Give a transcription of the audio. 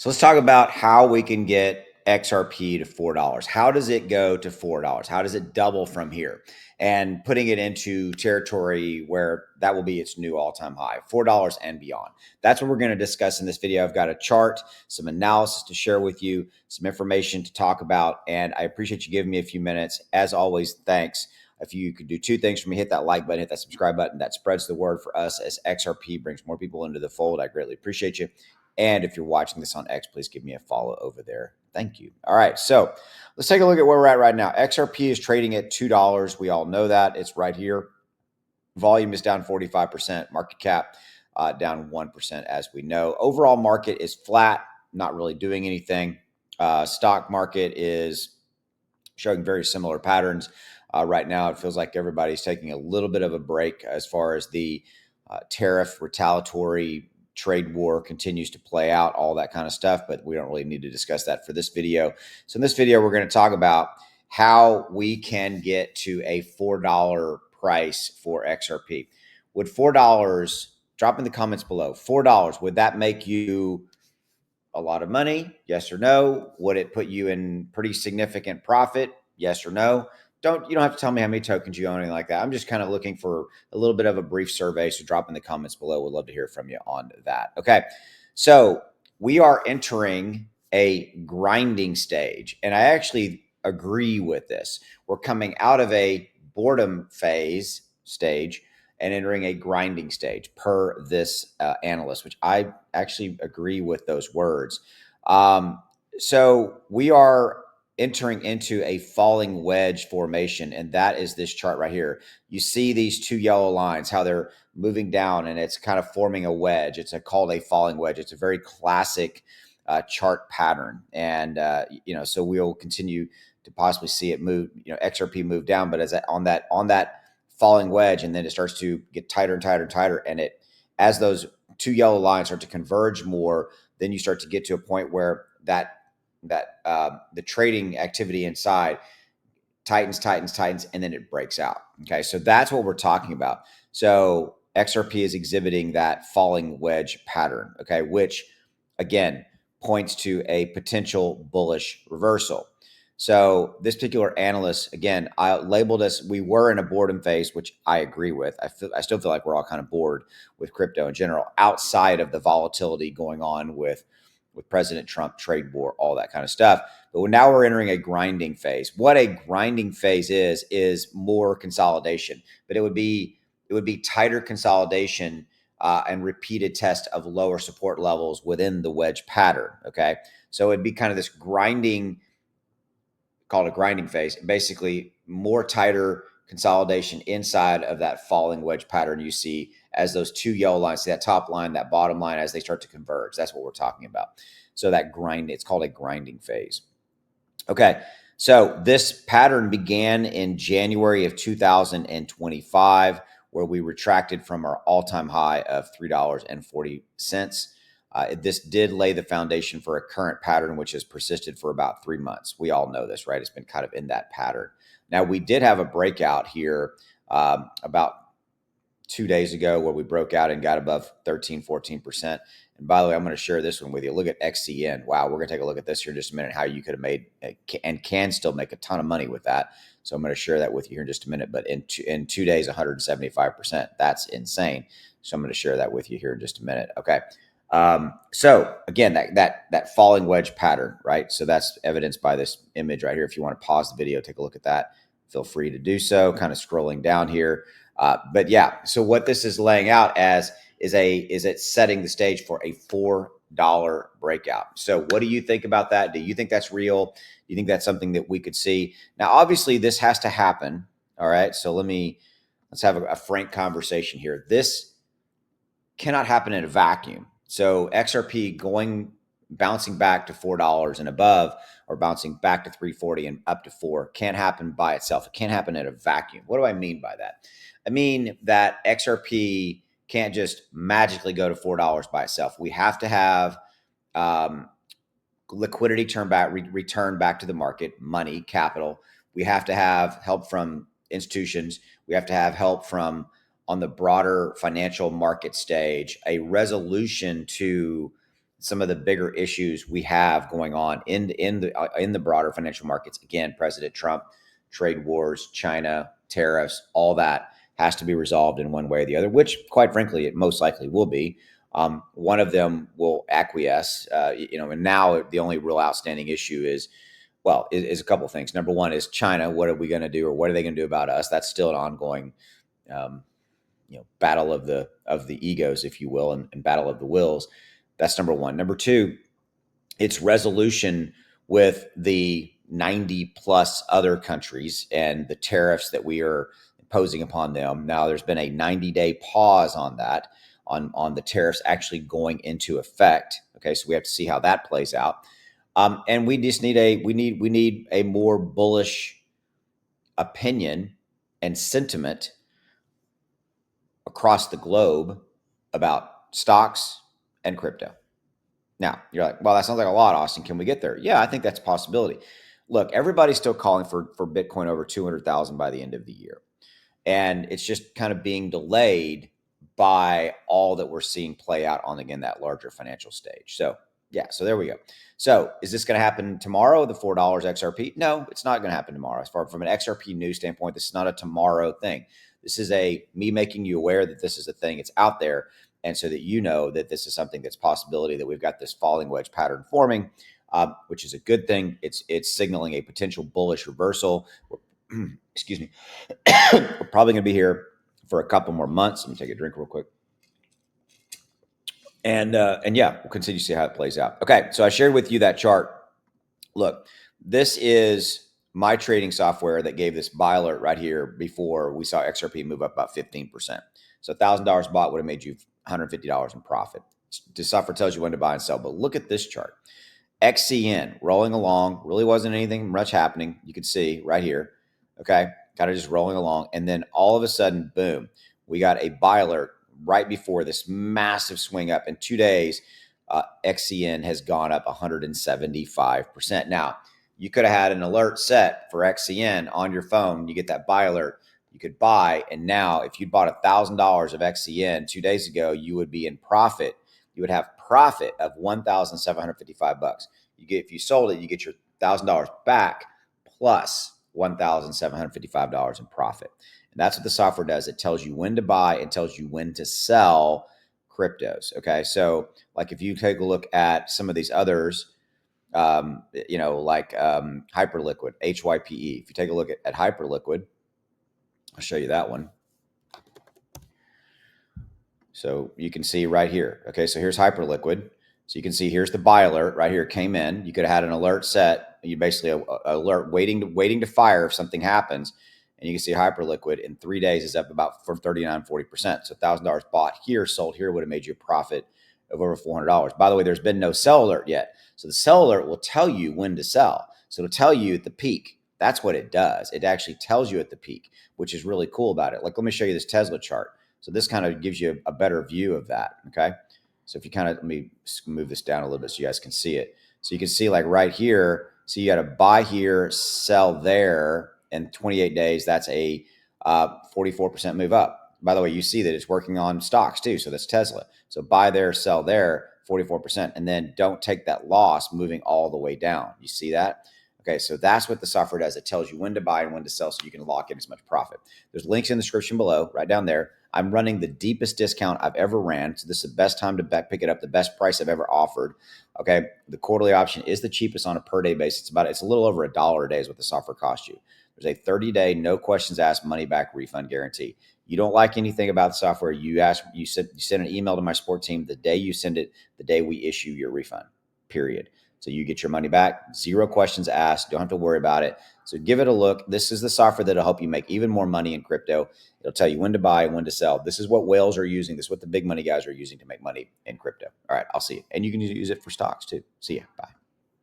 So let's talk about how we can get XRP to $4. How does it go to $4? How does it double from here? And putting it into territory where that will be its new all-time high, $4 and beyond. That's what we're going to discuss in this video. I've got a chart, some analysis to share with you, some information to talk about, and I appreciate you giving me a few minutes. As always, thanks. If you could do two things for me, hit that like button, hit that subscribe button. That spreads the word for us as XRP brings more people into the fold. I greatly appreciate you. And if you're watching this on X, please give me a follow over there. Thank you. All right. So let's take a look at where we're at right now. XRP is trading at $2. We all know that. It's right here. Volume is down 45%. Market cap down 1%, as we know. Overall market is flat, not really doing anything. Stock market is showing very similar patterns. Right now, it feels like everybody's taking a little bit of a break as far as the tariff retaliatory trade war continues to play out, all that kind of stuff, but we don't really need to discuss that for this video. So in this video, we're going to talk about how we can get to a $4 price for XRP. Would $4, drop in the comments below, $4, would that make you a lot of money? Yes or no? Would it put you in pretty significant profit? Yes or no? You don't have to tell me how many tokens you own, anything like that. I'm just kind of looking for a little bit of a brief survey. So drop in the comments below. We'd love to hear from you on that. Okay. So we are entering a grinding stage. And I actually agree with this. We're coming out of a boredom phase stage and entering a grinding stage per this analyst, which I actually agree with those words. So we are entering into a falling wedge formation, and that is this chart right here. You see these two yellow lines, how they're moving down, and it's kind of forming a wedge. It's called a falling wedge. It's a very classic chart pattern, and so we'll continue to possibly see it move. XRP move down, but on that falling wedge, and then it starts to get tighter and tighter and tighter, and as those two yellow lines start to converge more, then you start to get to a point where the trading activity inside tightens, and then it breaks out. Okay, so that's what we're talking about. So XRP is exhibiting that falling wedge pattern, okay, which again points to a potential bullish reversal. So this particular analyst, again, I labeled us, we were in a boredom phase, which I agree with. I still feel like we're all kind of bored with crypto in general, outside of the volatility going on with President Trump, trade war, all that kind of stuff. But now we're entering a grinding phase. What a grinding phase is more consolidation, but it would be tighter consolidation and repeated test of lower support levels within the wedge pattern. Okay, so it'd be kind of this grinding, called a grinding phase, basically more tighter consolidation inside of that falling wedge pattern you see as those two yellow lines, see that top line, that bottom line, as they start to converge. That's what we're talking about. So that grind, it's called a grinding phase. Okay, so this pattern began in January of 2025, where we retracted from our all-time high of $3.40. This did lay the foundation for a current pattern, which has persisted for about 3 months. We all know this, right? It's been kind of in that pattern. Now, we did have a breakout here about 2 days ago where we broke out and got above 13-14%. And by the way, I'm going to share this one with you. Look at XCN. Wow, we're going to take a look at this here in just a minute, how you could have made and can still make a ton of money with that. So I'm going to share that with you here in just a minute. But in 2 days, 175%. That's insane. So I'm going to share that with you here in just a minute. Okay. So again, that falling wedge pattern, right? So that's evidenced by this image right here. If you want to pause the video, take a look at that, feel free to do so, kind of scrolling down here. But yeah, so what this is laying out as is it setting the stage for a $4 breakout. So what do you think about that? Do you think that's real? Do you think that's something that we could see? Now, obviously this has to happen. All right. So let's have a frank conversation here. This cannot happen in a vacuum. So XRP bouncing back to $4 and above, or bouncing back to 340 and up to 4 can't happen by itself. It can't happen in a vacuum. What do I mean by that? I mean that XRP can't just magically go to $4 by itself. We have to have liquidity return back to the market, money, capital. We have to have help from institutions. We have to have help from, on the broader financial market stage, a resolution to some of the bigger issues we have going on in the broader financial markets. Again, President Trump, trade wars, China, tariffs, all that has to be resolved in one way or the other, which, quite frankly, it most likely will be. One of them will acquiesce, and now the only real outstanding issue is, well, is a couple of things. Number one is China. What are we going to do, or what are they going to do about us? That's still an ongoing, battle of the egos, if you will, and battle of the wills. That's number one. Number two, it's resolution with the 90 plus other countries and the tariffs that we are imposing upon them. Now, there's been a 90-day pause on that, on the tariffs actually going into effect. Okay, so we have to see how that plays out. And we just need a more bullish opinion and sentiment across the globe about stocks and crypto. Now, you're like, well, that sounds like a lot, Austin. Can we get there? Yeah, I think that's a possibility. Look, everybody's still calling for Bitcoin over 200,000 by the end of the year. And it's just kind of being delayed by all that we're seeing play out on, again, that larger financial stage. So, yeah, so there we go. So is this going to happen tomorrow, the $4 XRP? No, it's not going to happen tomorrow. As far from an XRP news standpoint, this is not a tomorrow thing. This is me making you aware that this is a thing. It's out there. And so that you know that this is something that's possibility, that we've got this falling wedge pattern forming, which is a good thing. It's signaling a potential bullish reversal. Excuse me. We're probably going to be here for a couple more months. Let me take a drink real quick. And yeah, we'll continue to see how it plays out. Okay, so I shared with you that chart. Look, this is my trading software that gave this buy alert right here before we saw XRP move up about 15%. So $1,000 bought would have made you $150 in profit. The software tells you when to buy and sell. But look at this chart. XCN rolling along. Really wasn't anything much happening. You can see right here. Okay, kind of just rolling along. And then all of a sudden, boom, we got a buy alert right before this massive swing up. In 2 days, XCN has gone up 175%. Now, you could have had an alert set for XCN on your phone. You get that buy alert. You could buy, and now if you bought $1,000 of XCN 2 days ago, you would be in profit. You would have profit of $1,755. If you sold it, you get your $1,000 back plus $1,755 in profit. And that's what the software does. It tells you when to buy and tells you when to sell cryptos. Okay, so like if you take a look at some of these others, like Hyperliquid, HYPE. If you take a look at Hyperliquid, I'll show you that one. So you can see right here. Okay, so here's Hyperliquid. So you can see here's the buy alert right here. Came in. You could have had an alert set. You basically alert waiting to fire if something happens. And you can see Hyperliquid in 3 days is up about from 39-40%. So $1,000 bought here, sold here would have made you a profit of over $400. By the way, there's been no sell alert yet. So the sell alert will tell you when to sell. So it'll tell you at the peak. That's what it does. It actually tells you at the peak, which is really cool about it. Like, let me show you this Tesla chart. So this kind of gives you a better view of that. Okay. So if you kind of, let me move this down a little bit so you guys can see it. So you can see like right here, so you got to buy here, sell there in 28 days. That's a 44% move up. By the way, you see that it's working on stocks too. So that's Tesla. So buy there, sell there, 44%. And then don't take that loss moving all the way down. You see that? Okay, so that's what the software does. It tells you when to buy and when to sell so you can lock in as much profit. There's links in the description below, right down there. I'm running the deepest discount I've ever ran. So this is the best time to pick it up, the best price I've ever offered. Okay, the quarterly option is the cheapest on a per day basis. It's a little over $1 a day is what the software costs you. There's a 30-day, no questions asked, money back refund guarantee. You don't like anything about the software, you send an email to my support team. The day you send it, the day we issue your refund, period. So you get your money back, 0 questions asked. Don't have to worry about it. So give it a look. This is the software that'll help you make even more money in crypto. It'll tell you when to buy and when to sell. This is what whales are using. This is what the big money guys are using to make money in crypto. All right, I'll see you. And you can use it for stocks too. See ya. Bye.